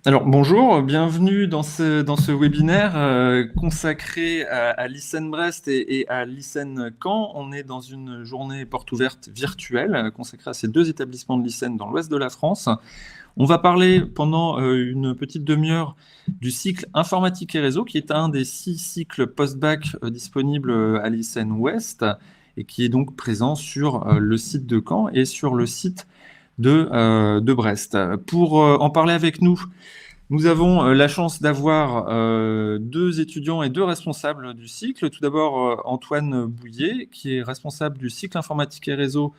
Alors bonjour, bienvenue dans ce webinaire consacré à l'ICEN Brest et à l'ICEN Caen. On est dans une journée porte ouverte virtuelle consacrée à ces deux établissements de l'ICEN dans l'ouest de la France. On va parler pendant une petite demi-heure du cycle informatique et réseau, qui est un des 6 cycles post-bac disponibles à l'ICEN Ouest et qui est donc présent sur le site de Caen et sur le site de Brest. Pour en parler avec nous avons la chance d'avoir deux étudiants et deux responsables du cycle. Tout d'abord, Antoine Bouillet, qui est responsable du cycle informatique et réseau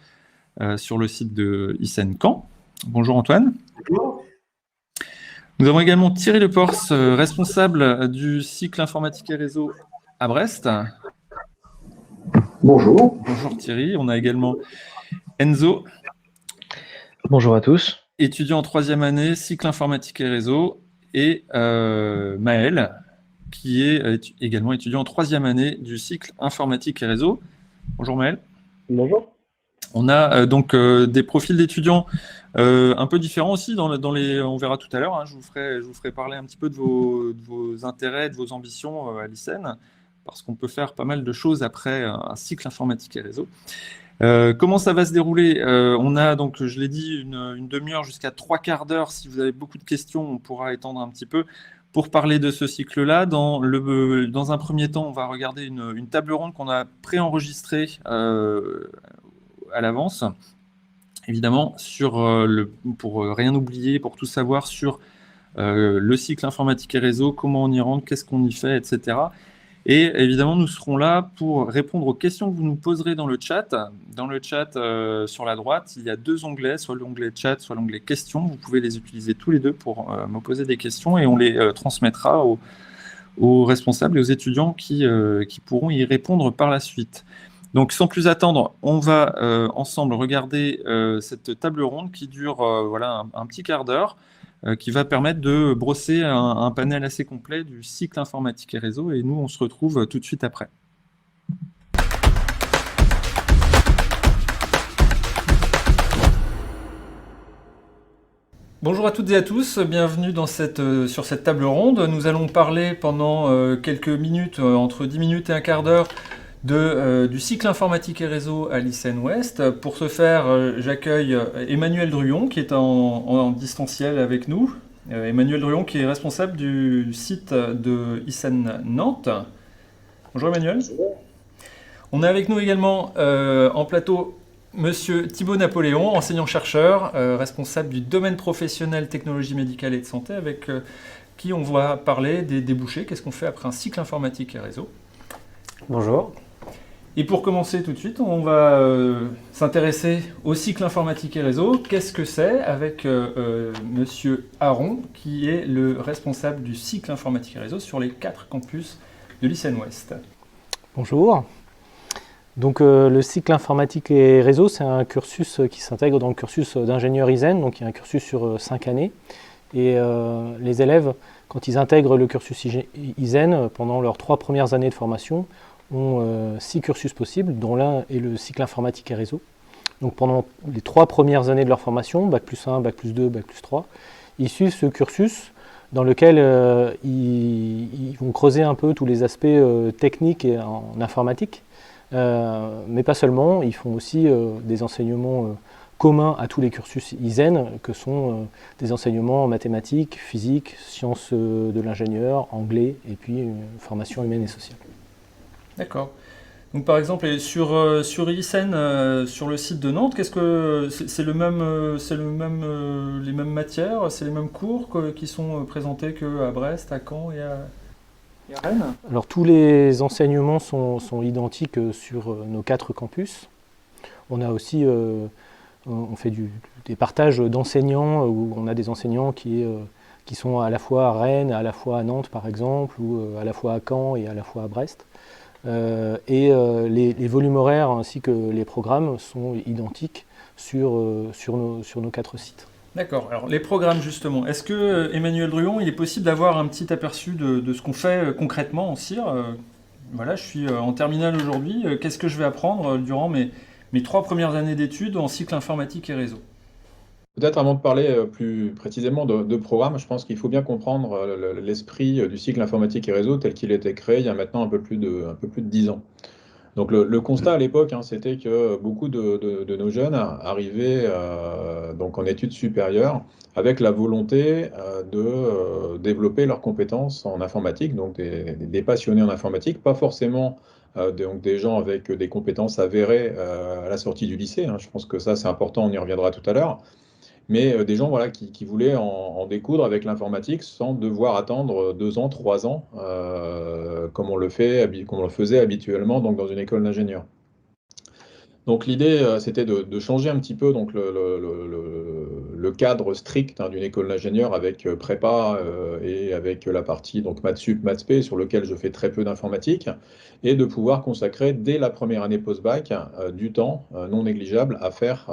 sur le site de ICEN Caen. Bonjour Antoine. Bonjour. Nous avons également Thierry Lepors, responsable du cycle informatique et réseau à Brest. Bonjour. Bonjour Thierry. On a également Enzo. Bonjour à tous. Étudiant en troisième année, cycle informatique et réseau, et Maël, qui est également étudiant en troisième année du cycle informatique et réseau. Bonjour Maël. Bonjour. On a donc des profils d'étudiants un peu différents aussi, on verra tout à l'heure, hein, je vous ferai parler un petit peu de vos intérêts, de vos ambitions à l'ICEN, parce qu'on peut faire pas mal de choses après un cycle informatique et réseau. Comment ça va se dérouler? On a donc, je l'ai dit, une demi-heure jusqu'à 3/4 d'heure. Si vous avez beaucoup de questions, on pourra étendre un petit peu pour parler de ce cycle-là. Dans un premier temps, on va regarder une table ronde qu'on a préenregistrée à l'avance. Évidemment, pour rien oublier, pour tout savoir sur le cycle informatique et réseau, comment on y rentre, qu'est-ce qu'on y fait, etc. Et évidemment, nous serons là pour répondre aux questions que vous nous poserez dans le chat. Dans le chat, sur la droite, il y a deux onglets, soit l'onglet chat, soit l'onglet questions. Vous pouvez les utiliser tous les deux pour me poser des questions et on les transmettra aux responsables et aux étudiants qui pourront y répondre par la suite. Donc, sans plus attendre, on va ensemble regarder cette table ronde qui dure voilà, un petit quart d'heure, qui va permettre de brosser un panel assez complet du cycle informatique et réseau. Et nous, on se retrouve tout de suite après. Bonjour à toutes et à tous, bienvenue sur cette table ronde. Nous allons parler pendant quelques minutes, entre 10 minutes et un quart d'heure, du cycle informatique et réseau à l'ICEN Ouest. Pour ce faire, j'accueille Emmanuel Druon qui est en distanciel avec nous. Emmanuel Druon qui est responsable du site de ICEN Nantes. Bonjour Emmanuel. Bonjour. On a avec nous également en plateau Monsieur Thibaut Napoléon, enseignant-chercheur, responsable du domaine professionnel technologie médicale et de santé, avec qui on va parler des débouchés. Qu'est-ce qu'on fait après un cycle informatique et réseau? Bonjour. Et pour commencer tout de suite, on va s'intéresser au cycle informatique et réseau. Qu'est-ce que c'est avec Monsieur Aron, qui est le responsable du cycle informatique et réseau sur les 4 campus de l'ICEN Ouest. Bonjour. Donc le cycle informatique et réseau, c'est un cursus qui s'intègre dans le cursus d'ingénieur ISEN, donc il y a un cursus sur 5 années. Et les élèves, quand ils intègrent le cursus ISEN, pendant leurs 3 premières années de formation, ont 6 cursus possibles, dont l'un est le cycle informatique et réseau. Donc pendant les 3 premières années de leur formation, Bac plus 1, Bac plus 2, Bac plus 3, ils suivent ce cursus dans lequel ils vont creuser un peu tous les aspects techniques et en informatique, mais pas seulement, ils font aussi des enseignements communs à tous les cursus ISEN, que sont des enseignements en mathématiques, physique, sciences de l'ingénieur, anglais, et puis une formation humaine et sociale. D'accord. Donc par exemple, sur ISEN, sur le site de Nantes, qu'est-ce que c'est les mêmes matières, c'est les mêmes cours qui sont présentés qu'à Brest, à Caen et à Rennes? Alors tous les enseignements sont identiques sur nos 4 campus. On a aussi, on fait des partages d'enseignants où on a des enseignants qui sont à la fois à Rennes, à la fois à Nantes par exemple, ou à la fois à Caen et à la fois à Brest. Les volumes horaires ainsi que les programmes sont identiques sur nos 4 sites. D'accord. Alors les programmes justement, est-ce que Emmanuel Druon, il est possible d'avoir un petit aperçu de ce qu'on fait concrètement en CIR? Voilà, je suis en terminale aujourd'hui. Qu'est-ce que je vais apprendre durant mes 3 premières années d'études en cycle informatique et réseau? Peut-être avant de parler plus précisément de programme, je pense qu'il faut bien comprendre l'esprit du cycle informatique et réseau tel qu'il a été créé il y a maintenant un peu plus de 10 ans. Donc le constat à l'époque, hein, c'était que beaucoup de nos jeunes arrivaient donc en études supérieures avec la volonté de développer leurs compétences en informatique, donc des passionnés en informatique, pas forcément donc des gens avec des compétences avérées à la sortie du lycée, hein. Je pense que ça c'est important, on y reviendra tout à l'heure, mais des gens voilà, qui voulaient en découdre avec l'informatique sans devoir attendre 2 ans, 3 ans, comme on le fait, comme on le faisait habituellement donc, dans une école d'ingénieur. Donc l'idée, c'était de changer un petit peu donc, le cadre strict hein, d'une école d'ingénieur avec prépa et avec la partie donc, maths sup, maths spé, sur lequel je fais très peu d'informatique, et de pouvoir consacrer dès la première année post-bac du temps non négligeable à faire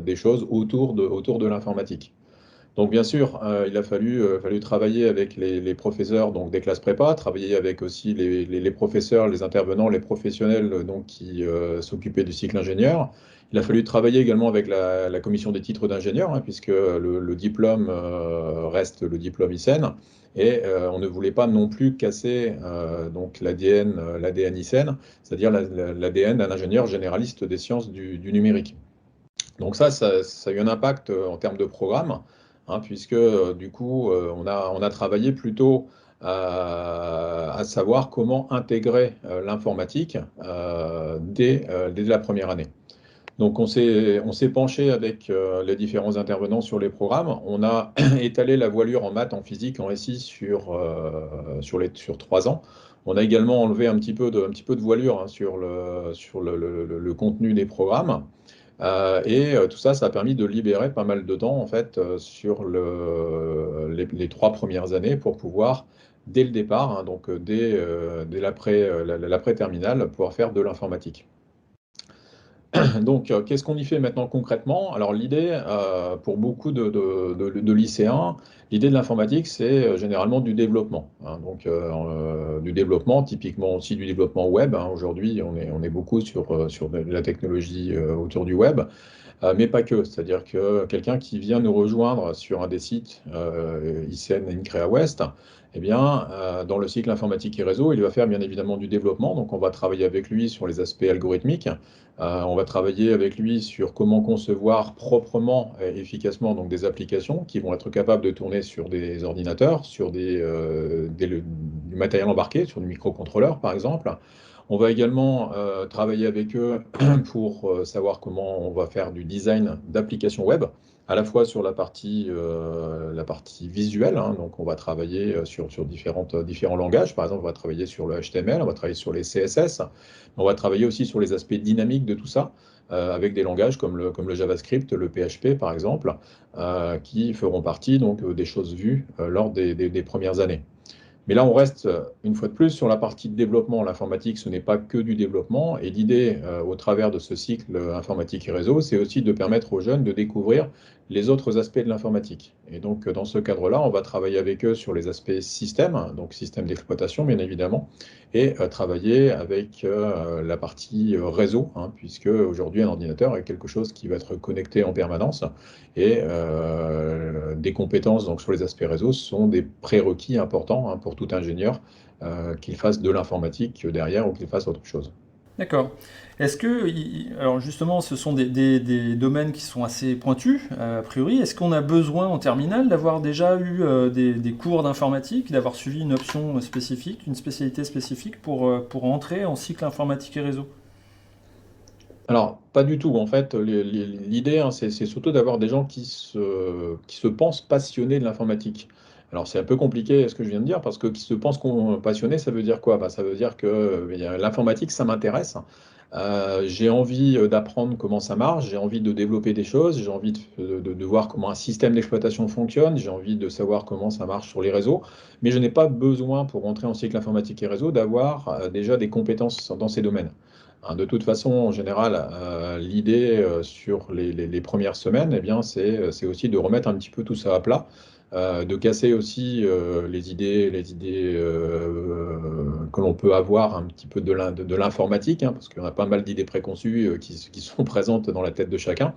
des choses autour de l'informatique. Donc bien sûr, il a fallu travailler avec les professeurs donc, des classes prépa, travailler avec aussi les professeurs, les intervenants, les professionnels donc, qui s'occupaient du cycle ingénieur. Il a fallu travailler également avec la commission des titres d'ingénieur, hein, puisque le diplôme reste le diplôme ICEN, et on ne voulait pas non plus casser donc l'ADN ICEN, c'est-à-dire l'ADN d'un ingénieur généraliste des sciences du numérique. Donc ça a eu un impact en termes de programme, hein, puisque du coup, on a travaillé plutôt à savoir comment intégrer l'informatique dès la première année. Donc on s'est penché avec les différents intervenants sur les programmes. On a étalé la voilure en maths, en physique, en SI sur 3 ans. On a également enlevé un petit peu de voilure hein, sur le contenu des programmes. Tout ça, ça a permis de libérer pas mal de temps en fait sur les 3 premières années pour pouvoir, dès le départ, hein, donc dès l'après-terminale, pouvoir faire de l'informatique. Donc, qu'est-ce qu'on y fait maintenant concrètement? Alors, l'idée, pour beaucoup de lycéens, l'idée de l'informatique, c'est généralement du développement, hein. Donc, du développement, typiquement aussi du développement web, hein. Aujourd'hui, on est beaucoup sur de la technologie autour du web. Mais pas que. C'est-à-dire que quelqu'un qui vient nous rejoindre sur un des sites ICN Increa West, eh bien, dans le cycle informatique et réseau, il va faire bien évidemment du développement. Donc, on va travailler avec lui sur les aspects algorithmiques. On va travailler avec lui sur comment concevoir proprement et efficacement donc, des applications qui vont être capables de tourner sur des ordinateurs, sur du matériel embarqué, sur du microcontrôleur par exemple. On va également travailler avec eux pour savoir comment on va faire du design d'applications web, à la fois sur la partie visuelle, hein. Donc on va travailler sur différents langages. Par exemple, on va travailler sur le HTML, on va travailler sur les CSS, on va travailler aussi sur les aspects dynamiques de tout ça, avec des langages comme le JavaScript, le PHP par exemple, qui feront partie donc, des choses vues lors des premières années. Mais là, on reste une fois de plus sur la partie de développement. L'informatique, ce n'est pas que du développement. Et l'idée, au travers de ce cycle informatique et réseau, c'est aussi de permettre aux jeunes de découvrir les autres aspects de l'informatique. Et donc, dans ce cadre-là, on va travailler avec eux sur les aspects système, donc système d'exploitation, bien évidemment, et travailler avec la partie réseau, hein, puisque aujourd'hui, un ordinateur est quelque chose qui va être connecté en permanence. Et des compétences donc, sur les aspects réseau sont des prérequis importants hein, pour tout ingénieur, qu'il fasse de l'informatique derrière ou qu'il fasse autre chose. D'accord. Est-ce que, alors justement, ce sont des domaines qui sont assez pointus, a priori. Est-ce qu'on a besoin en terminale d'avoir déjà eu des cours d'informatique, d'avoir suivi une option spécifique, une spécialité spécifique pour entrer en cycle informatique et réseau? Alors, pas du tout. En fait, l'idée, hein, c'est surtout d'avoir des gens qui se pensent passionnés de l'informatique. Alors, c'est un peu compliqué ce que je viens de dire, parce que qui se pensent passionnés, ça veut dire quoi? Bah, ça veut dire que l'informatique, ça m'intéresse. J'ai envie d'apprendre comment ça marche, j'ai envie de développer des choses, j'ai envie de voir comment un système d'exploitation fonctionne, j'ai envie de savoir comment ça marche sur les réseaux, mais je n'ai pas besoin, pour rentrer en cycle informatique et réseau, d'avoir déjà des compétences dans ces domaines. Hein, de toute façon, en général, l'idée sur les premières semaines, eh bien, c'est aussi de remettre un petit peu tout ça à plat, de casser aussi les idées que l'on peut avoir un petit peu de l'informatique, hein, parce qu'il y en a pas mal d'idées préconçues qui sont présentes dans la tête de chacun.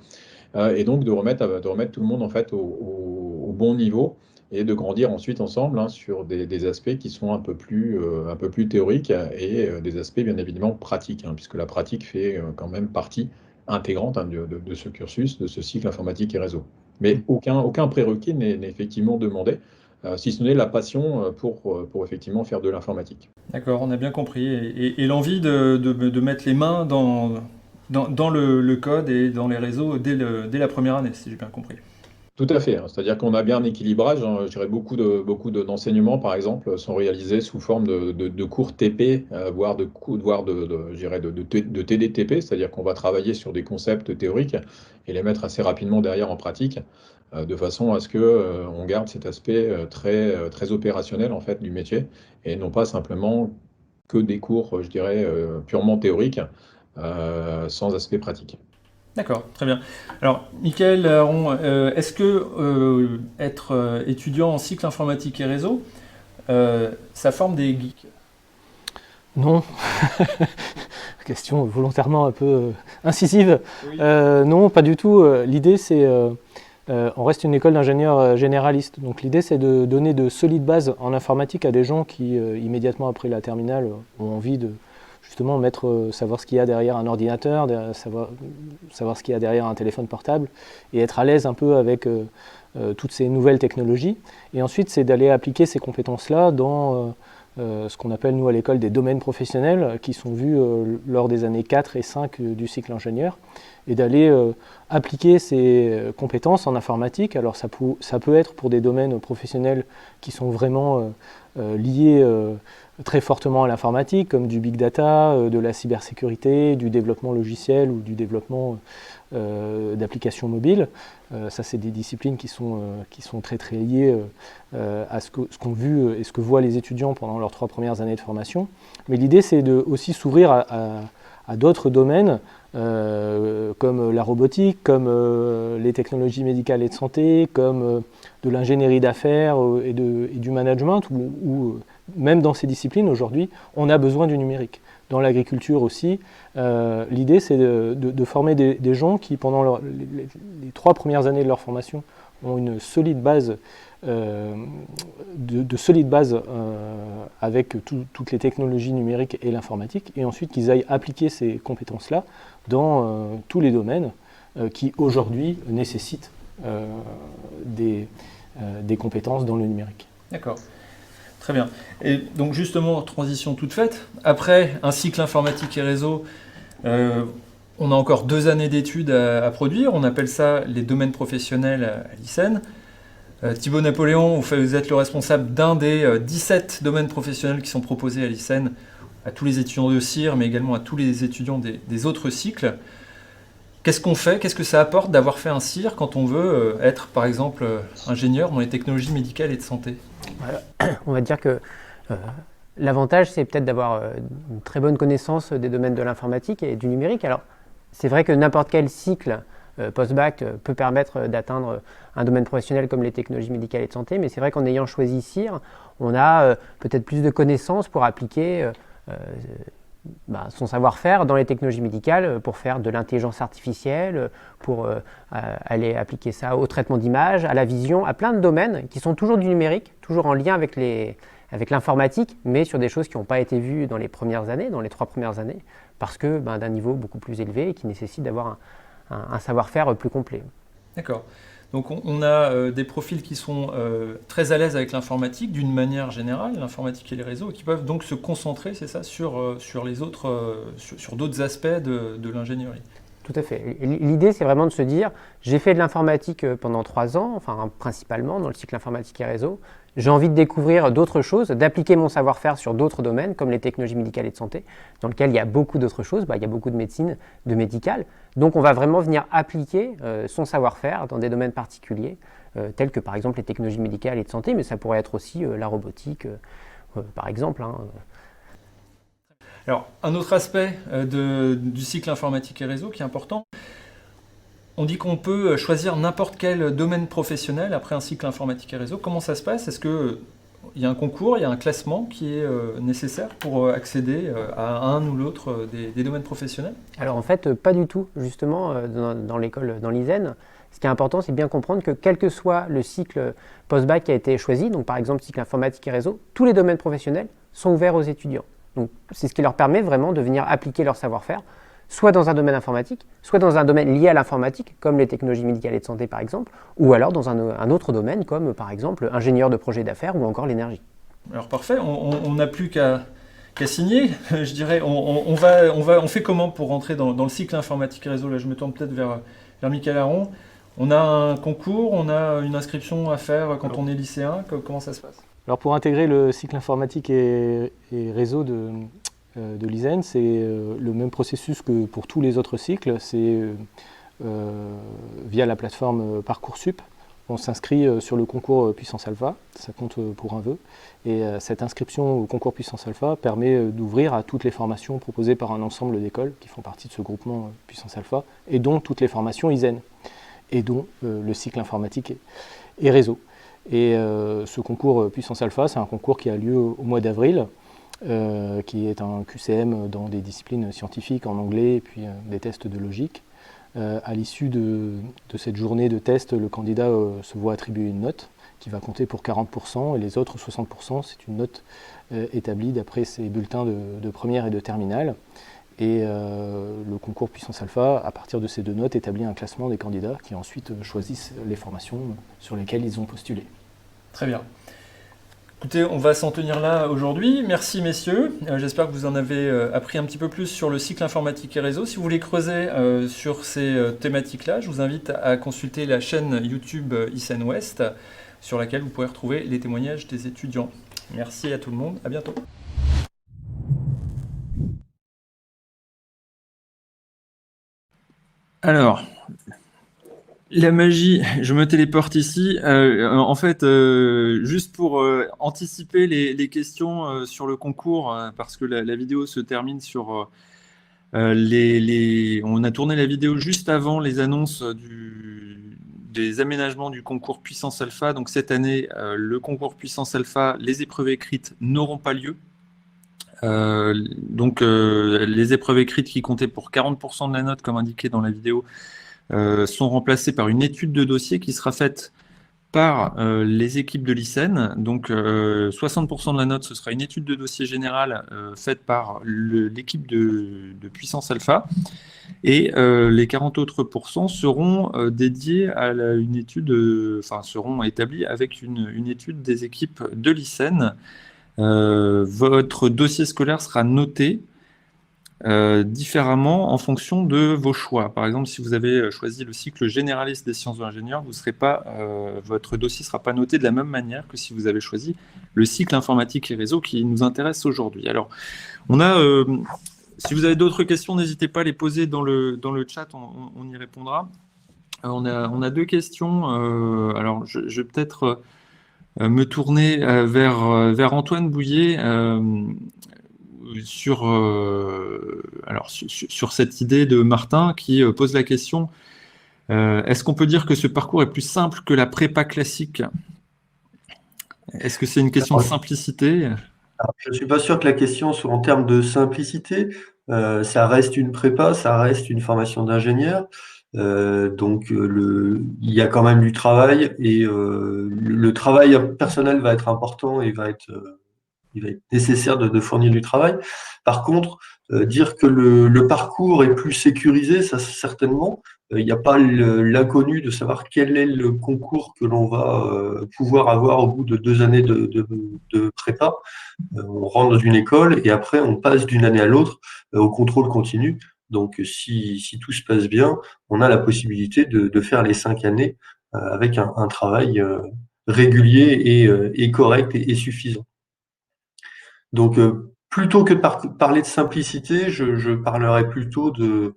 et donc de remettre tout le monde en fait au bon niveau et de grandir ensuite ensemble hein, sur des aspects qui sont un peu plus théoriques et des aspects bien évidemment pratiques, hein, puisque la pratique fait quand même partie intégrante hein, de ce cursus, de ce cycle informatique et réseau. Mais aucun prérequis n'est effectivement demandé, si ce n'est la passion pour effectivement faire de l'informatique. D'accord, on a bien compris. Et l'envie de mettre les mains dans le code et dans les réseaux dès la première année, si j'ai bien compris. Tout à fait, hein. C'est-à-dire qu'on a bien un équilibrage, hein. Je dirais d'enseignements, par exemple, sont réalisés sous forme de cours TP, je dirais de TDTP, c'est-à-dire qu'on va travailler sur des concepts théoriques et les mettre assez rapidement derrière en pratique, de façon à ce que on garde cet aspect très opérationnel en fait du métier et non pas simplement que des cours, je dirais, purement théoriques, sans aspect pratique. D'accord, très bien. Alors, Michael Aron, est-ce que être étudiant en cycle informatique et réseau, ça forme des geeks? Non. Question volontairement un peu incisive. Oui. Non, pas du tout. L'idée, c'est... on reste une école d'ingénieurs généralistes. Donc l'idée, c'est de donner de solides bases en informatique à des gens qui, immédiatement après la terminale, ont envie de justement savoir ce qu'il y a derrière un ordinateur, savoir ce qu'il y a derrière un téléphone portable, et être à l'aise un peu avec toutes ces nouvelles technologies. Et ensuite, c'est d'aller appliquer ces compétences-là dans ce qu'on appelle, nous, à l'école, des domaines professionnels qui sont vus lors des années 4 et 5 du cycle ingénieur, et d'aller appliquer ces compétences en informatique. Alors ça peut être pour des domaines professionnels qui sont vraiment liés très fortement à l'informatique, comme du big data, de la cybersécurité, du développement logiciel ou du développement d'applications mobiles. Ça, c'est des disciplines qui sont très très liées à ce qu'ont vu et ce que voient les étudiants pendant leurs 3 premières années de formation. Mais l'idée, c'est aussi s'ouvrir à d'autres domaines, comme la robotique, comme les technologies médicales et de santé, comme de l'ingénierie d'affaires et du management, où même dans ces disciplines, aujourd'hui, on a besoin du numérique. Dans l'agriculture aussi, l'idée, c'est de former des gens qui, pendant les 3 premières années de leur formation, ont une solide base, avec toutes les technologies numériques et l'informatique, et ensuite qu'ils aillent appliquer ces compétences-là dans tous les domaines qui, aujourd'hui, nécessitent des compétences dans le numérique. D'accord. Très bien. Et donc justement, transition toute faite, après un cycle informatique et réseau, on a encore 2 années d'études à produire, on appelle ça les domaines professionnels à l'ICEN. Thibaut Napoléon, vous êtes le responsable d'un des 17 domaines professionnels qui sont proposés à l'ICEN, à tous les étudiants de CIR, mais également à tous les étudiants des autres cycles. Qu'est-ce qu'on fait? Qu'est-ce que ça apporte d'avoir fait un CIR quand on veut être, par exemple, ingénieur dans les technologies médicales et de santé? On va dire que l'avantage, c'est peut-être d'avoir une très bonne connaissance des domaines de l'informatique et du numérique. Alors, c'est vrai que n'importe quel cycle post-bac peut permettre d'atteindre un domaine professionnel comme les technologies médicales et de santé, mais c'est vrai qu'en ayant choisi CIR, on a peut-être plus de connaissances pour appliquer son savoir-faire dans les technologies médicales pour faire de l'intelligence artificielle, pour aller appliquer ça au traitement d'images, à la vision, à plein de domaines qui sont toujours du numérique, toujours en lien avec l'informatique, mais sur des choses qui n'ont pas été vues dans les premières années, dans les 3 premières années, parce que d'un niveau beaucoup plus élevé et qui nécessite d'avoir un savoir-faire plus complet. D'accord. Donc on a des profils qui sont très à l'aise avec l'informatique d'une manière générale, l'informatique et les réseaux, et qui peuvent donc se concentrer, c'est ça, sur les autres, sur d'autres aspects de l'ingénierie. Tout à fait. L'idée, c'est vraiment de se dire, j'ai fait de l'informatique pendant 3 ans, enfin principalement dans le cycle informatique et réseau. J'ai envie de découvrir d'autres choses, d'appliquer mon savoir-faire sur d'autres domaines, comme les technologies médicales et de santé, dans lesquelles il y a beaucoup d'autres choses, il y a beaucoup de médecine, de médical. Donc on va vraiment venir appliquer son savoir-faire dans des domaines particuliers, tels que par exemple les technologies médicales et de santé, mais ça pourrait être aussi la robotique, par exemple. Alors, un autre aspect du cycle informatique et réseau qui est important, on dit qu'on peut choisir n'importe quel domaine professionnel après un cycle informatique et réseau. Comment ça se passe? Est-ce que il y a un concours, il y a un classement qui est nécessaire pour accéder à un ou l'autre des domaines professionnels? Alors en fait, pas du tout. Justement, dans l'école, dans l'ISEN, ce qui est important, c'est bien comprendre que quel que soit le cycle post-bac qui a été choisi, donc par exemple cycle informatique et réseau, tous les domaines professionnels sont ouverts aux étudiants. Donc c'est ce qui leur permet vraiment de venir appliquer leur savoir-faire, soit dans un domaine informatique, soit dans un domaine lié à l'informatique, comme les technologies médicales et de santé par exemple, ou alors dans un autre domaine, comme par exemple ingénieur de projet d'affaires ou encore l'énergie. Alors parfait, on n'a plus qu'à signer, je dirais. On fait comment pour rentrer dans le cycle informatique et réseau? Là, je me tourne peut-être vers Michael Aron. On a un concours, on a une inscription à faire quand on est lycéen. Comment ça se passe? Alors pour intégrer le cycle informatique et réseau de l'ISEN, c'est le même processus que pour tous les autres cycles. C'est via la plateforme Parcoursup. On s'inscrit sur le concours Puissance Alpha, ça compte pour un vœu. Et cette inscription au concours Puissance Alpha permet d'ouvrir à toutes les formations proposées par un ensemble d'écoles qui font partie de ce groupement Puissance Alpha, et dont toutes les formations ISEN, et dont le cycle informatique et réseau. Et ce concours Puissance Alpha, c'est un concours qui a lieu au mois d'avril, qui est un QCM dans des disciplines scientifiques en anglais et puis des tests de logique. À l'issue de cette journée de test, le candidat se voit attribuer une note qui va compter pour 40%, et les autres 60%, c'est une note établie d'après ses bulletins de première et de terminale. Et le concours Puissance Alpha, à partir de ces deux notes, établit un classement des candidats qui ensuite choisissent les formations sur lesquelles ils ont postulé. Très bien. Écoutez, on va s'en tenir là aujourd'hui. Merci messieurs. J'espère que vous en avez appris un petit peu plus sur le cycle informatique et réseau. Si vous voulez creuser sur ces thématiques-là, je vous invite à consulter la chaîne YouTube ISEN Ouest, sur laquelle vous pourrez retrouver les témoignages des étudiants. Merci à tout le monde. À bientôt. Alors, la magie, je me téléporte ici. En fait, juste pour anticiper les questions sur le concours, parce que la vidéo se termine sur on a tourné la vidéo juste avant les annonces des aménagements du concours Puissance Alpha. Donc cette année, le concours Puissance Alpha, les épreuves écrites n'auront pas lieu. Les épreuves écrites qui comptaient pour 40% de la note, comme indiqué dans la vidéo, sont remplacées par une étude de dossier qui sera faite par les équipes de l'ISEN. Donc 60% de la note, ce sera une étude de dossier générale faite par l'équipe de Puissance Alpha, et les 40 autres pourcents seront dédiés à une étude, seront établis avec une étude des équipes de l'ISEN. Votre dossier scolaire sera noté différemment en fonction de vos choix. Par exemple, si vous avez choisi le cycle généraliste des sciences de l'ingénieur, votre dossier ne sera pas noté de la même manière que si vous avez choisi le cycle informatique et réseau qui nous intéresse aujourd'hui. Alors, si vous avez d'autres questions, n'hésitez pas à les poser dans le chat, on y répondra. On a deux questions. Alors, je vais peut-être me tourner vers Antoine Bouillet sur cette idée de Martin qui pose la question, est-ce qu'on peut dire que ce parcours est plus simple que la prépa classique? Est-ce que c'est une question de simplicité? Alors, je ne suis pas sûr que la question soit en termes de simplicité. Ça reste une prépa, ça reste une formation d'ingénieur. Il y a quand même du travail, et le travail personnel va être important et il va être nécessaire de fournir du travail. Par contre, dire que le parcours est plus sécurisé, ça certainement. Il n'y a pas l'inconnu de savoir quel est le concours que l'on va pouvoir avoir au bout de 2 années de prépa. On rentre dans une école et après on passe d'une année à l'autre au contrôle continu. Donc si tout se passe bien, on a la possibilité de faire les 5 années avec un travail régulier et correct et suffisant. Donc plutôt que de parler de simplicité, je parlerai plutôt de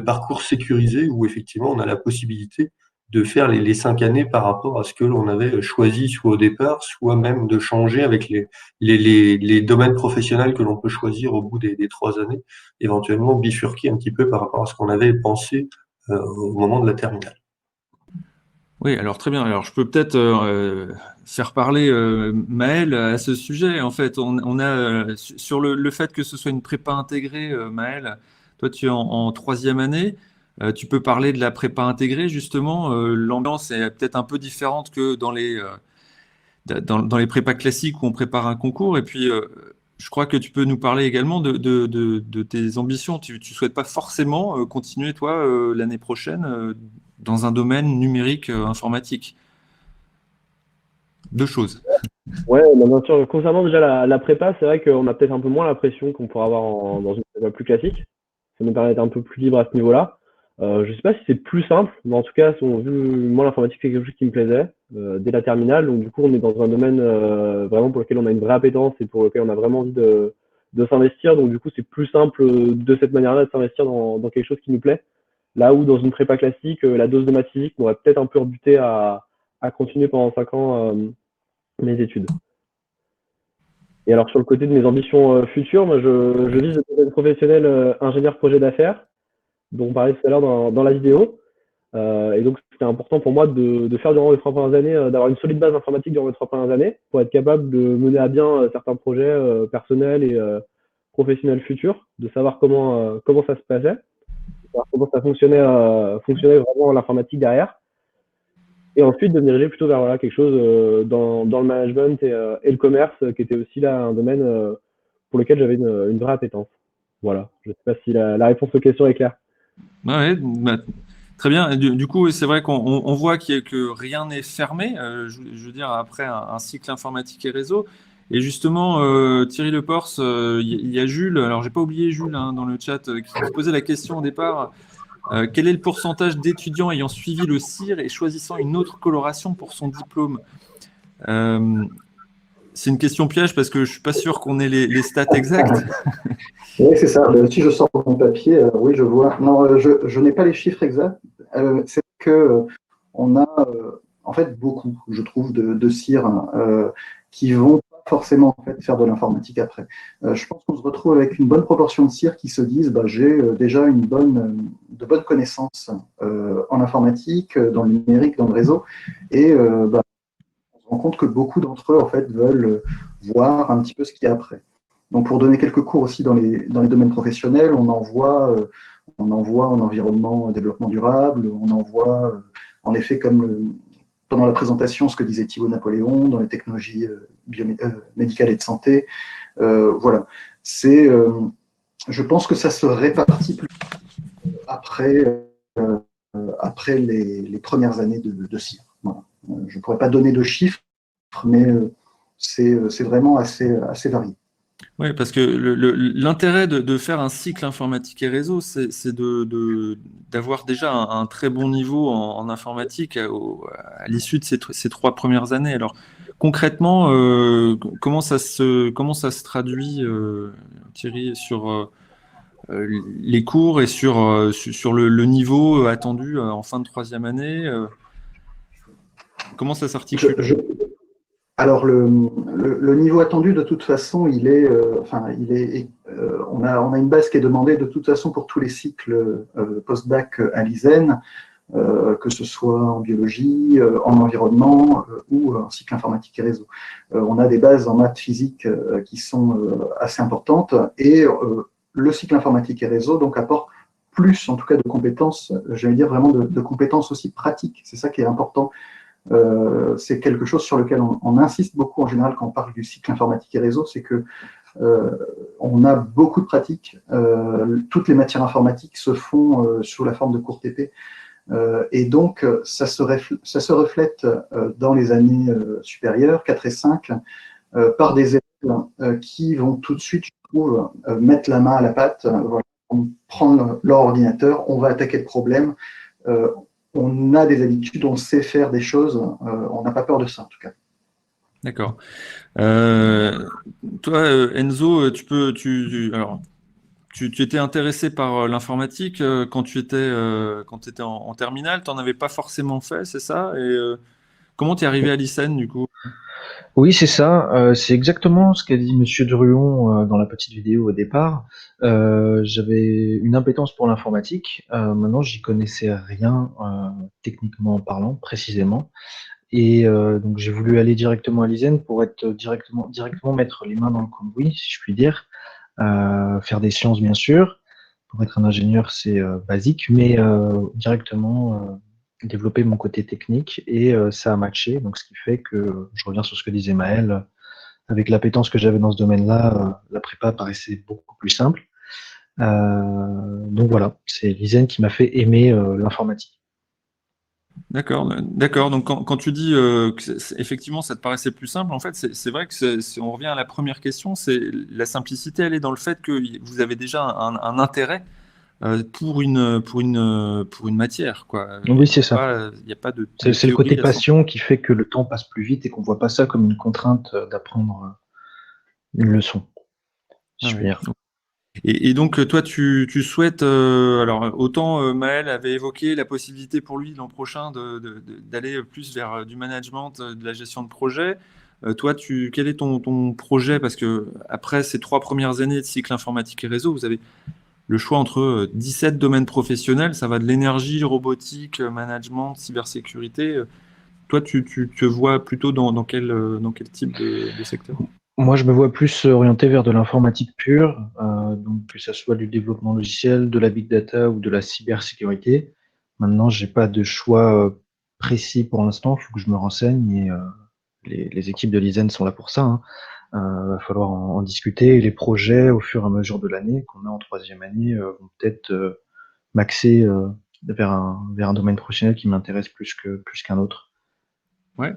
parcours sécurisé où effectivement on a la possibilité de faire les 5 années par rapport à ce que l'on avait choisi soit au départ, soit même de changer avec les domaines professionnels que l'on peut choisir au bout des 3 années, éventuellement bifurquer un petit peu par rapport à ce qu'on avait pensé au moment de la terminale. Oui, alors très bien. Alors je peux peut-être faire parler Maël à ce sujet. En fait, on a sur le fait que ce soit une prépa intégrée, Maël, toi tu es en troisième année. Tu peux parler de la prépa intégrée, justement. L'ambiance est peut-être un peu différente que dans les prépas classiques où on prépare un concours. Et puis, je crois que tu peux nous parler également de tes ambitions. Tu ne souhaites pas forcément continuer, toi, l'année prochaine, dans un domaine numérique informatique. Deux choses. Ouais, bah, bien sûr. Concernant déjà la prépa, c'est vrai qu'on a peut-être un peu moins la pression qu'on pourrait avoir dans une prépa plus classique. Ça nous permet d'être un peu plus libre à ce niveau-là. Je sais pas si c'est plus simple, mais en tout cas, vu moi l'informatique c'est quelque chose qui me plaisait dès la terminale, donc du coup on est dans un domaine vraiment pour lequel on a une vraie appétence et pour lequel on a vraiment envie de s'investir, donc du coup c'est plus simple de cette manière-là de s'investir dans quelque chose qui nous plaît. Là où dans une prépa classique, la dose de maths physique m'aurait peut-être un peu rebuté à continuer pendant 5 ans mes études. Et alors sur le côté de mes ambitions futures, moi je vise le domaine professionnel ingénieur projet d'affaires, dont on parlait tout à l'heure dans la vidéo. Et donc c'était important pour moi de faire durant les 3 premières années, d'avoir une solide base informatique durant les 3 premières années, pour être capable de mener à bien certains projets personnels et professionnels futurs, de savoir comment ça se passait, de savoir comment ça fonctionnait vraiment l'informatique derrière. Et ensuite de me diriger plutôt vers voilà, quelque chose dans le management et le commerce, qui était aussi là un domaine pour lequel j'avais une vraie appétence. Voilà, je ne sais pas si la réponse aux questions est claire. Ouais, bah, très bien. Et du coup, c'est vrai qu'on voit que rien n'est fermé, je veux dire, après un cycle informatique et réseau. Et justement, Thierry Lepors, il y a Jules, alors j'ai pas oublié Jules hein, dans le chat, qui posait la question au départ. Quel est le pourcentage d'étudiants ayant suivi le CIR et choisissant une autre coloration pour son diplôme? C'est une question piège parce que je ne suis pas sûr qu'on ait les stats exactes. Oui, c'est ça. Si je sors mon papier, oui, je vois. Non, je n'ai pas les chiffres exacts. C'est que on a en fait beaucoup, je trouve, de CIR qui vont pas forcément en fait, faire de l'informatique après. Je pense qu'on se retrouve avec une bonne proportion de CIR qui se disent bah, j'ai déjà de bonnes connaissances en informatique, dans le numérique, dans le réseau, et bah, on se rend compte que beaucoup d'entre eux en fait veulent voir un petit peu ce qu'il y a après. Donc, pour donner quelques cours aussi dans les domaines professionnels, on envoie en environnement développement durable, on envoie en effet comme pendant la présentation ce que disait Thibaut Napoléon dans les technologies médicales et de santé. Voilà. Je pense que ça se répartit plus après les premières années de CIR. Voilà. Je ne pourrais pas donner de chiffres, mais c'est vraiment assez varié. Oui, parce que l'intérêt de faire un cycle informatique et réseau, c'est d'avoir déjà un très bon niveau en informatique à l'issue de ces 3 premières années. Alors, concrètement, comment ça se traduit, Thierry, sur les cours et sur le niveau attendu en fin de troisième année? Comment ça s'articule? Alors, le niveau attendu, de toute façon, on a une base qui est demandée de toute façon pour tous les cycles post-bac à l'ISEN, que ce soit en biologie, en environnement ou en cycle informatique et réseau. On a des bases en maths physique qui sont assez importantes et le cycle informatique et réseau donc apporte plus, en tout cas, de compétences, j'allais dire vraiment de compétences aussi pratiques. C'est ça qui est important. C'est quelque chose sur lequel on insiste beaucoup en général quand on parle du cycle informatique et réseau, c'est que on a beaucoup de pratiques. Toutes les matières informatiques se font sous la forme de cours TP. Et donc, ça se reflète dans les années supérieures, 4 et 5, par des élèves qui vont tout de suite, je trouve, mettre la main à la pâte, voilà, prendre leur ordinateur, on va attaquer le problème. On a des habitudes, on sait faire des choses, on n'a pas peur de ça en tout cas. D'accord. Toi, Enzo, alors, tu étais intéressé par l'informatique quand tu étais en terminale, tu n'en avais pas forcément fait, c'est ça? Et comment tu es arrivé à l'ISEN du coup? Oui, c'est ça. C'est exactement ce qu'a dit Monsieur Druon dans la petite vidéo au départ. J'avais une impétence pour l'informatique. Maintenant, j'y connaissais rien techniquement parlant, précisément. Et donc, j'ai voulu aller directement à l'ISEN pour être directement mettre les mains dans le cambouis, si je puis dire. Faire des sciences, bien sûr. Pour être un ingénieur, c'est basique, mais directement développer mon côté technique et ça a matché. Donc, ce qui fait que je reviens sur ce que disait Maël. Avec l'appétence que j'avais dans ce domaine-là, la prépa paraissait beaucoup plus simple. Donc voilà, c'est l'ISEN qui m'a fait aimer l'informatique. D'accord, d'accord. Donc quand tu dis que effectivement ça te paraissait plus simple, en fait c'est vrai que on revient à la première question, c'est la simplicité, elle est dans le fait que vous avez déjà un intérêt pour une matière, quoi. Oui, c'est ça. Il n'y a pas de C'est le côté théorie à ça. passion qui fait que le temps passe plus vite et qu'on voit pas ça comme une contrainte d'apprendre une leçon, si Ah je puis oui. dire. Et donc, toi, tu souhaites, alors autant Maël avait évoqué la possibilité pour lui l'an prochain d'aller plus vers du management, de la gestion de projet. Toi, quel est ton projet? Parce que après ces 3 premières années de cycle informatique et réseau, vous avez le choix entre 17 domaines professionnels. Ça va de l'énergie, robotique, management, cybersécurité. Toi, tu te vois plutôt dans quel type de secteur? Moi, je me vois plus orienté vers de l'informatique pure, donc que ça soit du développement logiciel, de la big data ou de la cybersécurité. Maintenant, j'ai pas de choix précis pour l'instant. Il faut que je me renseigne et les équipes de l'ISEN sont là pour ça, hein. Va falloir en discuter. Et les projets, au fur et à mesure de l'année qu'on a en troisième année, vont peut-être m'axer vers un domaine professionnel qui m'intéresse plus qu'un autre. Ouais.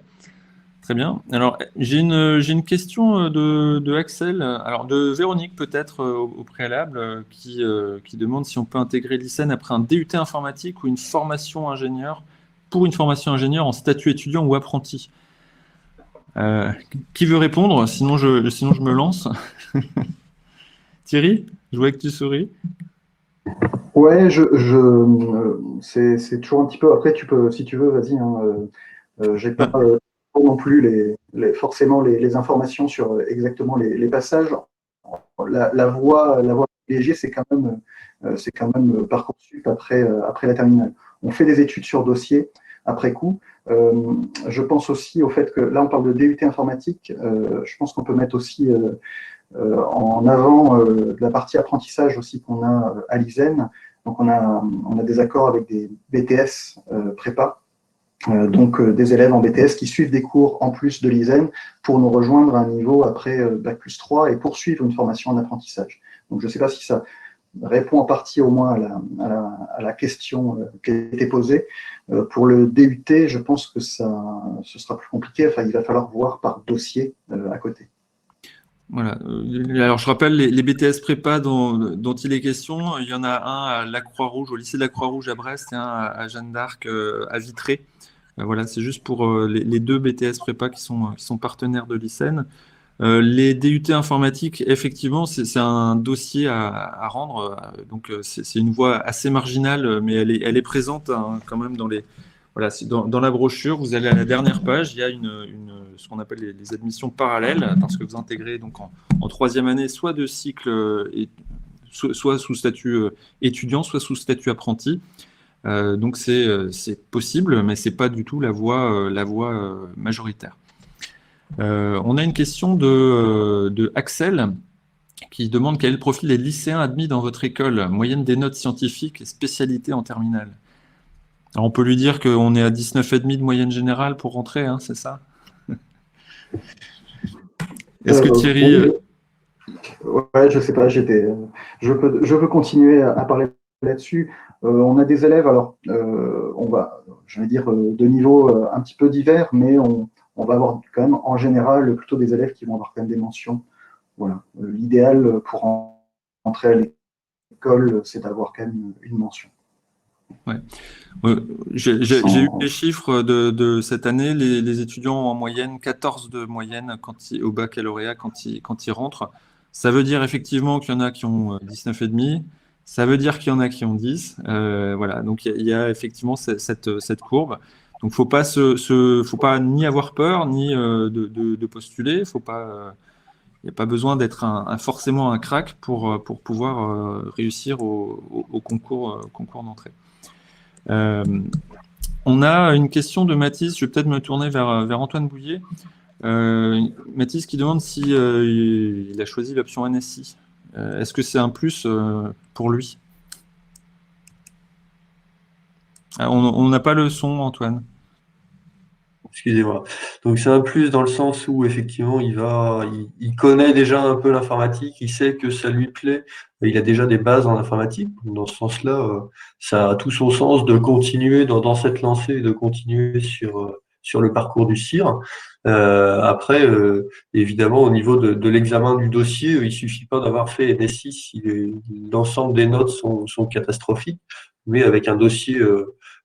Très bien. Alors, j'ai une question de Axel, alors de Véronique peut-être au préalable, qui demande si on peut intégrer l'ISEN après un DUT informatique ou une formation ingénieur, pour une formation ingénieur en statut étudiant ou apprenti. Euh, qui veut répondre? Sinon je me lance. Thierry, je vois que tu souris. Ouais, c'est toujours un petit peu. Après, tu peux, si tu veux, vas-y, hein, j'ai pas non plus forcément les informations sur exactement les passages. La voie privilégiée, c'est quand même Parcoursup après la terminale. On fait des études sur dossier après coup. Je pense aussi au fait que là, on parle de DUT informatique. Je pense qu'on peut mettre aussi en avant la partie apprentissage aussi qu'on a à l'ISEN. Donc, on a des accords avec des BTS prépa. Donc des élèves en BTS qui suivent des cours en plus de l'ISEN pour nous rejoindre à un niveau après Bac+3 et poursuivre une formation en apprentissage. Donc je ne sais pas si ça répond en partie au moins à la question qui a été posée. Pour le DUT, je pense que ce sera plus compliqué. Enfin, il va falloir voir par dossier à côté. Voilà. Alors, je rappelle les BTS prépa dont il est question. Il y en a un à la Croix-Rouge, au lycée de la Croix-Rouge à Brest, et un à Jeanne d'Arc à Vitré. Voilà, c'est juste pour les 2 BTS prépa qui sont partenaires de l'ISEN. Les DUT informatique, effectivement, c'est un dossier à rendre. Donc, c'est une voie assez marginale, mais elle est présente hein, quand même voilà, dans la brochure. Vous allez à la dernière page, il y a ce qu'on appelle les admissions parallèles, parce que vous intégrez donc en troisième année soit de cycle, soit sous statut étudiant, soit sous statut apprenti. Donc, c'est possible, mais c'est pas du tout la voie majoritaire. On a une question de Axel qui demande quel est le profil des lycéens admis dans votre école, moyenne des notes scientifiques et spécialité en terminale. Alors on peut lui dire qu'on est à 19,5 de moyenne générale pour rentrer, hein, c'est ça? Est-ce que Thierry... Ouais, je sais pas, je peux continuer à parler là-dessus. On a des élèves, alors je vais dire, de niveau un petit peu divers, mais on va avoir quand même en général plutôt des élèves qui vont avoir quand même des mentions. Voilà. L'idéal pour entrer à l'école, c'est d'avoir quand même une mention. Ouais. J'ai eu les chiffres de cette année. Les étudiants ont en moyenne 14 de moyenne au baccalauréat quand ils rentrent. Ça veut dire effectivement qu'il y en a qui ont 19,5. Ça veut dire qu'il y en a qui ont 10. Voilà. Donc il y a effectivement cette courbe. Donc, faut pas ni avoir peur, ni de postuler. Il n'y a pas besoin d'être forcément un crack pour pouvoir réussir au concours d'entrée. On a une question de Mathis. Je vais peut-être me tourner vers Antoine Bouillet. Mathis qui demande si il a choisi l'option NSI. Est-ce que c'est un plus pour lui? On n'a pas le son, Antoine. Excusez-moi. Donc c'est un plus dans le sens où effectivement il connaît déjà un peu l'informatique, il sait que ça lui plaît, il a déjà des bases en informatique. Dans ce sens-là, ça a tout son sens de continuer dans cette lancée, de continuer sur le parcours du CIR. Après, évidemment, au niveau de l'examen du dossier, il suffit pas d'avoir fait NSI si l'ensemble des notes sont catastrophiques, mais avec un dossier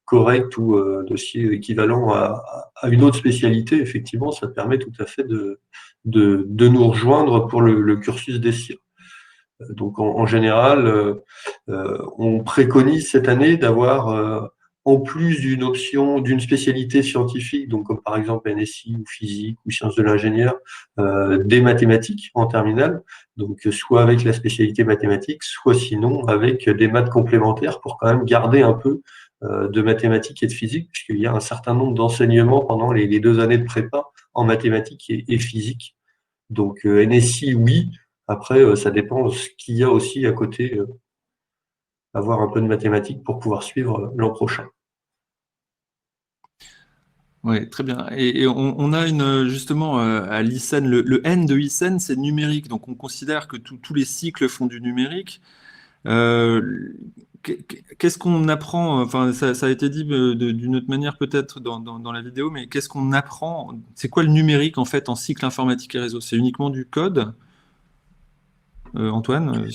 correct ou dossier équivalent à une autre spécialité, effectivement, ça permet tout à fait de nous rejoindre pour le cursus des CIR. Donc, en général, on préconise cette année d'avoir, en plus d'une option, d'une spécialité scientifique, donc comme par exemple NSI ou physique ou sciences de l'ingénieur, des mathématiques en terminale, donc soit avec la spécialité mathématiques, soit sinon avec des maths complémentaires pour quand même garder un peu de mathématiques et de physique, puisqu'il y a un certain nombre d'enseignements pendant les 2 années de prépa en mathématiques et physique. Donc NSI, oui. Après, ça dépend de ce qu'il y a aussi à côté, avoir un peu de mathématiques pour pouvoir suivre l'an prochain. Oui, très bien. Et on a justement à l'ICEN, le N de ICEN, c'est numérique. Donc on considère que tous les cycles font du numérique. Qu'est-ce qu'on apprend? Enfin, ça a été dit d'une autre manière peut-être dans la vidéo, mais qu'est-ce qu'on apprend? C'est quoi le numérique en fait en cycle informatique et réseau? C'est uniquement du code? Antoine,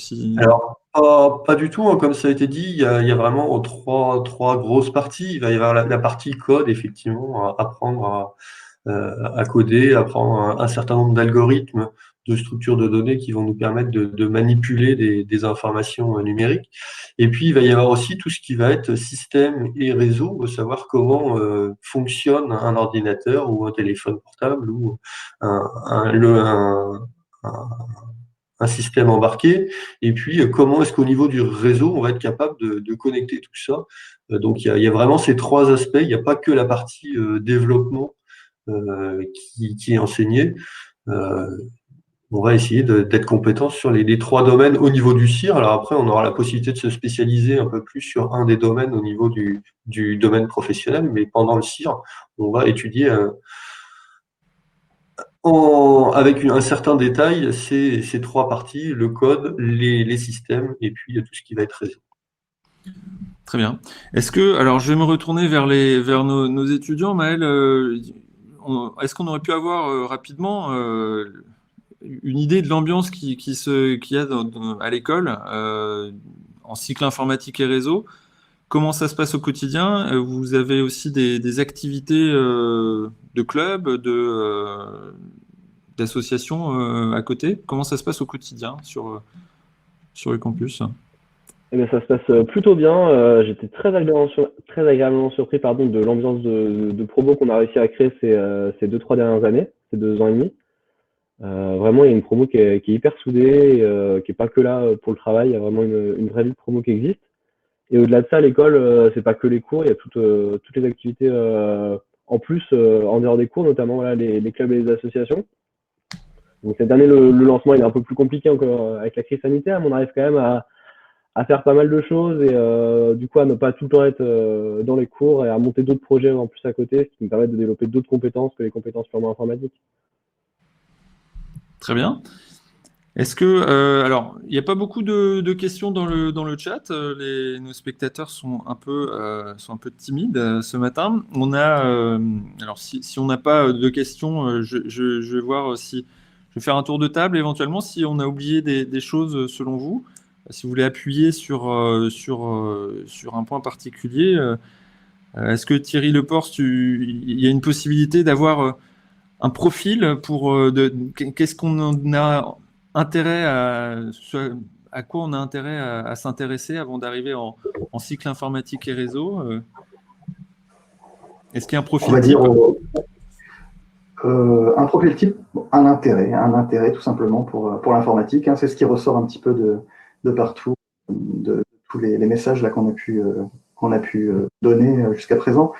Alors, pas du tout, hein. Comme ça a été dit, il y a vraiment trois grosses parties. Il va y avoir la partie code, effectivement, apprendre à coder, apprendre un certain nombre d'algorithmes, de structures de données qui vont nous permettre de manipuler des informations numériques. Et puis, il va y avoir aussi tout ce qui va être système et réseau, savoir comment fonctionne un ordinateur ou un téléphone portable ou un système embarqué, et puis comment est-ce qu'au niveau du réseau, on va être capable de connecter tout ça. Donc il y a vraiment ces 3 aspects, il n'y a pas que la partie développement qui est enseignée. On va essayer d'être compétent sur les 3 domaines au niveau du CIR. Alors après, on aura la possibilité de se spécialiser un peu plus sur un des domaines au niveau du domaine professionnel, mais pendant le CIR, on va étudier avec un certain détail, ces 3 parties, le code, les systèmes et puis tout ce qui va être réseau. très bien. Alors je vais me retourner vers nos étudiants, Maël. Est-ce qu'on aurait pu avoir rapidement une idée de l'ambiance qu'il y a à l'école en cycle informatique et réseau? Comment ça se passe au quotidien? Vous avez aussi des activités de club, d'associations à côté? Comment ça se passe au quotidien sur le campus? Eh bien, ça se passe plutôt bien. J'étais très agréablement surpris de l'ambiance de promo qu'on a réussi à créer ces 2-3 dernières années, ces 2 ans et demi. Vraiment, il y a une promo qui est hyper soudée, qui est pas que là pour le travail. Il y a vraiment une vraie vie de promo qui existe. Et au-delà de ça, l'école, c'est pas que les cours, il y a toutes les activités en plus, en dehors des cours, notamment voilà, les clubs et les associations. Donc cette année, le lancement il est un peu plus compliqué encore avec la crise sanitaire, mais on arrive quand même à faire pas mal de choses et du coup à ne pas tout le temps être dans les cours et à monter d'autres projets en plus à côté, ce qui me permet de développer d'autres compétences que les compétences purement informatiques. Très bien. Est-ce que, alors, il n'y a pas beaucoup de questions dans le chat. Nos spectateurs sont un peu timides ce matin. Alors, si on n'a pas de questions, je vais voir si je vais faire un tour de table éventuellement si on a oublié des choses selon vous. Si vous voulez appuyer sur un point particulier, est-ce que Thierry Leport, il y a une possibilité d'avoir un profil qu'est-ce qu'on a intérêt à quoi on a intérêt à s'intéresser avant d'arriver en cycle informatique et réseau? Est-ce qu'il y a un On profil va type? dire un profil type, un intérêt tout simplement pour l'informatique, hein. C'est ce qui ressort un petit peu de partout, de tous les messages là qu'on a pu donner jusqu'à présent.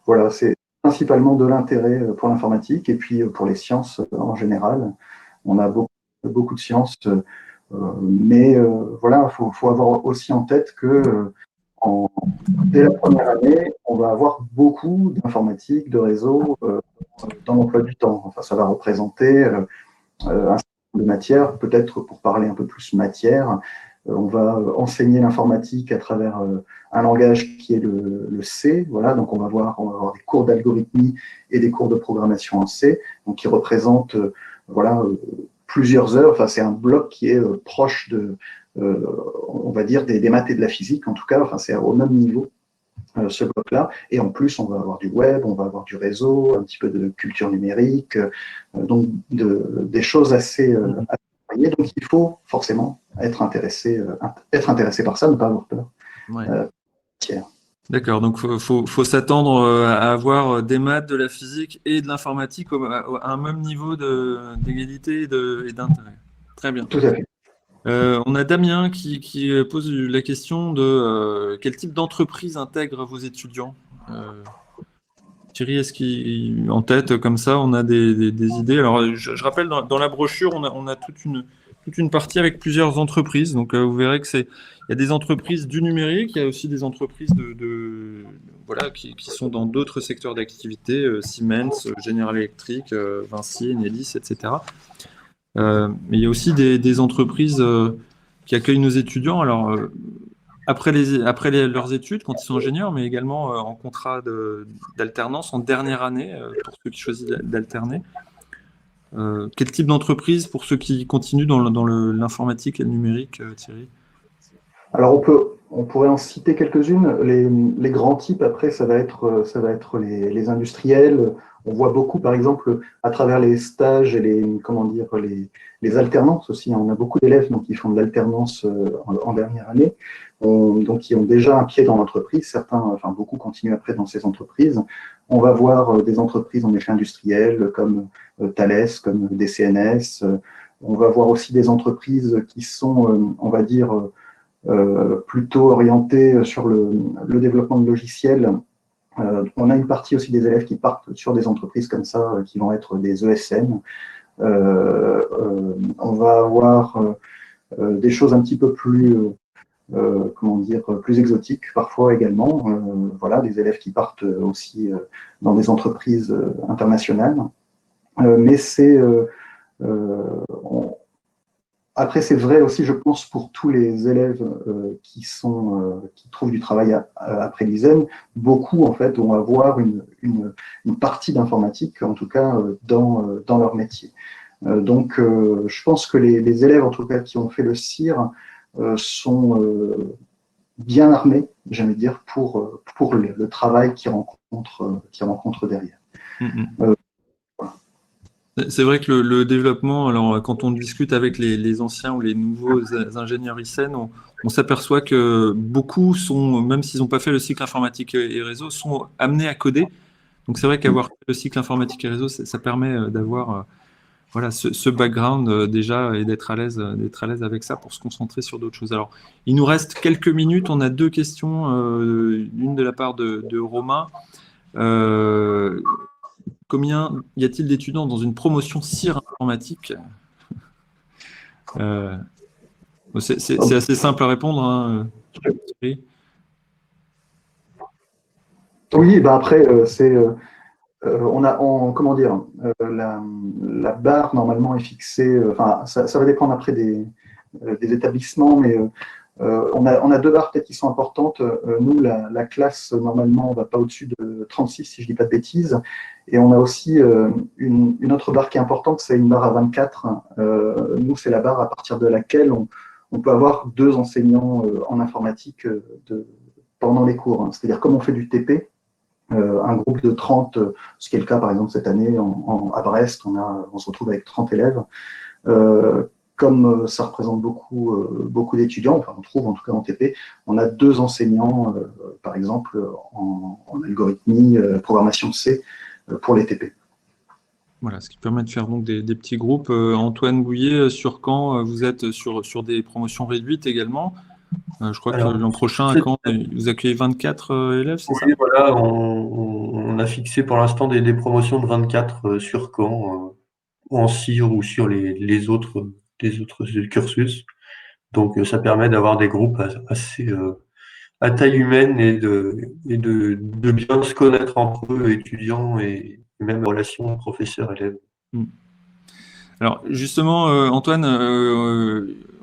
Voilà, c'est principalement de l'intérêt pour l'informatique et puis pour les sciences en général. On a beaucoup de sciences, mais voilà, faut avoir aussi en tête que dès la première année, on va avoir beaucoup d'informatique, de réseau dans l'emploi du temps. Enfin, ça va représenter un certain nombre de matières. Peut-être pour parler un peu plus matière, on va enseigner l'informatique à travers un langage qui est le C. Voilà, donc on va avoir des cours d'algorithmie et des cours de programmation en C, donc qui représentent voilà, plusieurs heures. Enfin, c'est un bloc qui est proche de, on va dire, des maths et de la physique, en tout cas. Enfin, c'est au même niveau ce bloc-là. Et en plus, on va avoir du web, on va avoir du réseau, un petit peu de culture numérique, donc des choses assez variées. Donc il faut forcément être intéressé par ça, ne pas avoir peur. Ouais. Tiens. D'accord, donc faut s'attendre à avoir des maths, de la physique et de l'informatique à un même niveau d'égalité et d'intérêt. Très bien. Tout à fait. On a Damien qui pose la question de quel type d'entreprise intègre vos étudiants? Thierry, est-ce qu'en tête, comme ça, on a des idées? Alors, je rappelle, dans la brochure, on a toute une partie avec plusieurs entreprises. Donc, vous verrez il y a des entreprises du numérique, il y a aussi des entreprises voilà, qui sont dans d'autres secteurs d'activité, Siemens, General Electric, Vinci, Enedis, etc. Mais il y a aussi des entreprises qui accueillent nos étudiants. Alors, après leurs études, quand ils sont ingénieurs, mais également en contrat d'alternance en dernière année, pour ceux qui choisissent d'alterner. Quel type d'entreprise pour ceux qui continuent dans l'informatique et le numérique, Thierry? Alors on pourrait en citer quelques-unes. Les grands types, après, ça va être les industriels. On voit beaucoup, par exemple, à travers les stages et les alternances aussi. On a beaucoup d'élèves qui font de l'alternance en dernière année, donc qui ont déjà un pied dans l'entreprise. Certains, enfin beaucoup, continuent après dans ces entreprises. On va voir des entreprises en effet industrielles comme Thales, comme DCNS. On va voir aussi des entreprises qui sont, on va dire, plutôt orienté sur le développement de logiciels. On a une partie aussi des élèves qui partent sur des entreprises comme ça, qui vont être des ESN. On va avoir des choses un petit peu plus, plus exotiques parfois également. Voilà, des élèves qui partent aussi dans des entreprises internationales. Mais après, c'est vrai aussi, je pense, pour tous les élèves qui trouvent du travail après l'ISEN, beaucoup en fait vont avoir une partie d'informatique, en tout cas dans leur métier. Donc, je pense que les élèves, en tout cas, qui ont fait le CIR, sont bien armés, j'aime dire, pour le travail qu'ils rencontrent derrière. C'est vrai que le développement, alors quand on discute avec les anciens ou les nouveaux ingénieurs ICEN, on s'aperçoit que beaucoup sont, même s'ils n'ont pas fait le cycle informatique et réseau, sont amenés à coder. Donc c'est vrai qu'avoir fait le cycle informatique et réseau, ça permet d'avoir voilà, ce background déjà et d'être à l'aise avec ça pour se concentrer sur d'autres choses. Alors, il nous reste quelques minutes. On a deux questions, une de la part de Romain. Combien y a-t-il d'étudiants dans une promotion CIR informatique? C'est assez simple à répondre, hein, Thierry. Oui, bah après, comment dire, la barre normalement est fixée, enfin, ça va dépendre après des établissements, mais on a deux barres peut-être qui sont importantes. Nous, la classe, normalement, on ne va pas au-dessus de 36, si je ne dis pas de bêtises. Et on a aussi une autre barre qui est importante, c'est une barre à 24. Nous, c'est la barre à partir de laquelle on peut avoir 2 enseignants en informatique pendant les cours. C'est-à-dire, comme on fait du TP, un groupe de 30, ce qui est le cas par exemple cette année à Brest, on se retrouve avec 30 élèves. comme ça représente beaucoup d'étudiants, enfin on trouve en tout cas en TP, on a 2 enseignants, par exemple, en algorithmie, programmation C, pour les TP. Voilà, ce qui permet de faire donc des petits groupes. Antoine Bouillet, sur Caen, vous êtes sur des promotions réduites également. Je crois que l'an prochain, à Caen, vous accueillez 24 élèves, c'est ça? Oui, voilà, on a fixé pour l'instant des promotions de 24 sur Caen, en CIR ou sur les autres cursus. Donc ça permet d'avoir des groupes assez à taille humaine et de bien se connaître entre eux, étudiants et même relations professeurs-élèves. Alors justement, Antoine,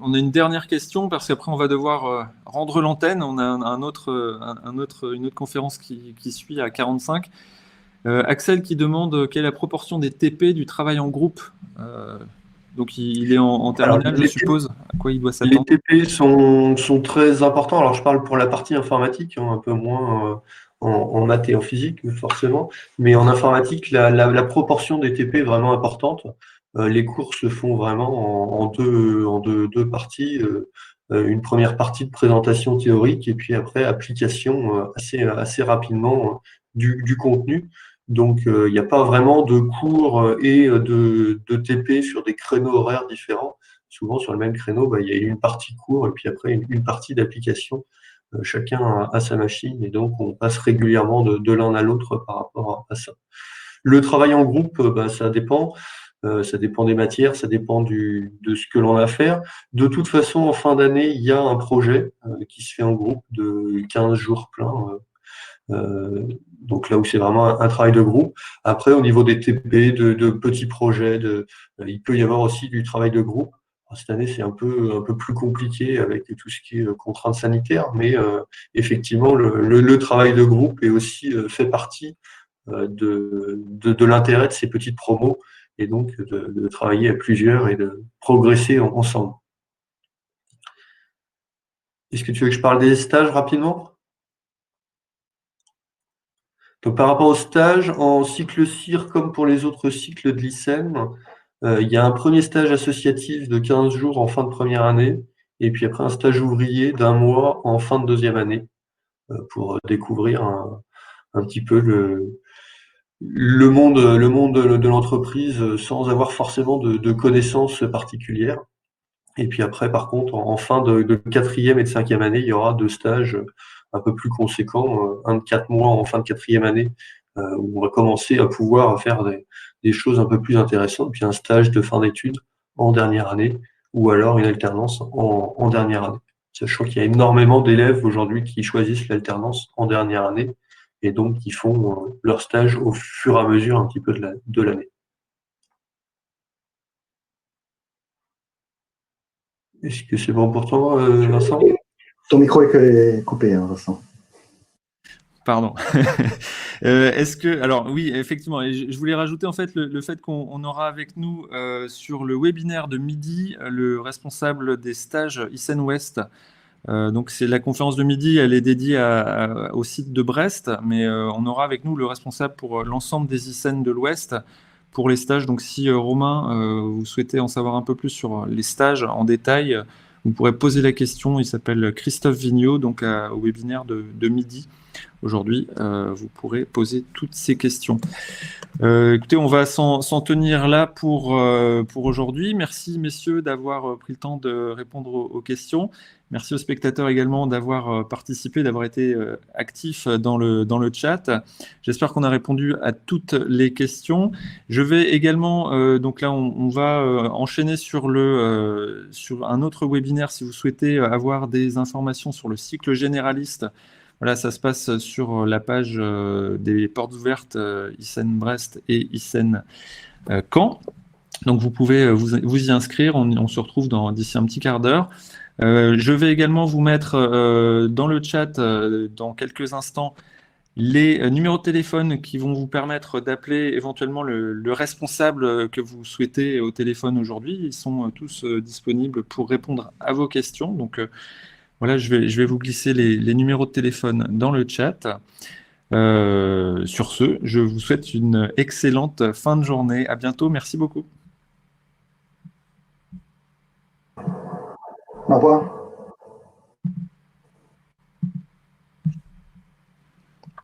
on a une dernière question parce qu'après on va devoir rendre l'antenne. On a une autre conférence qui suit à 45. Axel qui demande quelle est la proportion des TP du travail en groupe. Donc il est en terminale, je suppose. À quoi il doit s'attendre? Les TP sont très importants. Alors je parle pour la partie informatique, un peu moins en maths et en physique, forcément. Mais en informatique, la proportion des TP est vraiment importante. Les cours se font vraiment en deux parties. Une première partie de présentation théorique et puis après application assez rapidement du contenu. Donc il n'y a pas vraiment de cours et de TP sur des créneaux horaires différents. Souvent sur le même créneau, il y a une partie cours et puis après une partie d'application. Chacun a sa machine et donc on passe régulièrement de l'un à l'autre par rapport à ça. Le travail en groupe, ça dépend. Ça dépend des matières, ça dépend de ce que l'on a à faire. De toute façon, en fin d'année, il y a un projet qui se fait en groupe de 15 jours pleins. Donc là où c'est vraiment un travail de groupe. Après, au niveau des TP, de petits projets, il peut y avoir aussi du travail de groupe. Cette année, c'est un peu plus compliqué avec tout ce qui est contraintes sanitaires, mais effectivement, le travail de groupe est aussi fait partie de l'intérêt de ces petites promos et donc de travailler à plusieurs et de progresser ensemble. Est-ce que tu veux que je parle des stages rapidement? Donc, par rapport aux stages, en cycle CIR, comme pour les autres cycles de l'ICEN, il y a un premier stage associatif de 15 jours en fin de première année, et puis après un stage ouvrier d'1 mois en fin de deuxième année, pour découvrir un petit peu le monde de l'entreprise sans avoir forcément de connaissances particulières. Et puis après, par contre, en fin de quatrième et de cinquième année, il y aura 2 stages un peu plus conséquents, un de 4 mois en fin de quatrième année, où on va commencer à pouvoir faire des choses un peu plus intéressantes, puis un stage de fin d'études en dernière année, ou alors une alternance en dernière année. Sachant qu'il y a énormément d'élèves aujourd'hui qui choisissent l'alternance en dernière année, et donc qui font leur stage au fur et à mesure un petit peu de l'année. Est-ce que c'est bon pour toi, Vincent? Ton micro est coupé, hein, Vincent. Pardon. Alors oui, effectivement, et je voulais rajouter en fait le fait qu'on aura avec nous sur le webinaire de midi le responsable des stages ICEN Ouest. Donc c'est la conférence de midi, elle est dédiée au site de Brest, mais on aura avec nous le responsable pour l'ensemble des ICEN de l'Ouest pour les stages. Donc si Romain, vous souhaitez en savoir un peu plus sur les stages en détail, vous pourrez poser la question. Il s'appelle Christophe Vigneault, donc au webinaire de midi. Aujourd'hui, vous pourrez poser toutes ces questions. Écoutez, on va s'en tenir là pour aujourd'hui. Merci, messieurs, d'avoir pris le temps de répondre aux questions. Merci aux spectateurs également d'avoir participé, d'avoir été actifs dans le chat. J'espère qu'on a répondu à toutes les questions. Je vais également, donc là, on va enchaîner sur un autre webinaire si vous souhaitez avoir des informations sur le cycle généraliste. Voilà, ça se passe sur la page des portes ouvertes ICEN Brest et ICEN Caen. Donc vous pouvez vous y inscrire, on se retrouve d'ici un petit quart d'heure. Je vais également vous mettre dans le chat dans quelques instants les numéros de téléphone qui vont vous permettre d'appeler éventuellement le responsable que vous souhaitez au téléphone aujourd'hui. Ils sont tous disponibles pour répondre à vos questions. Donc voilà, je vais vous glisser les numéros de téléphone dans le chat. Sur ce, je vous souhaite une excellente fin de journée. À bientôt. Merci beaucoup. Au revoir.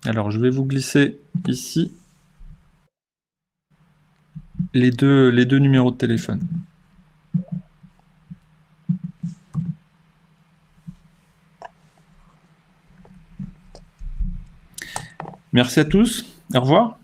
Alors, je vais vous glisser ici les deux numéros de téléphone. Merci à tous. Au revoir.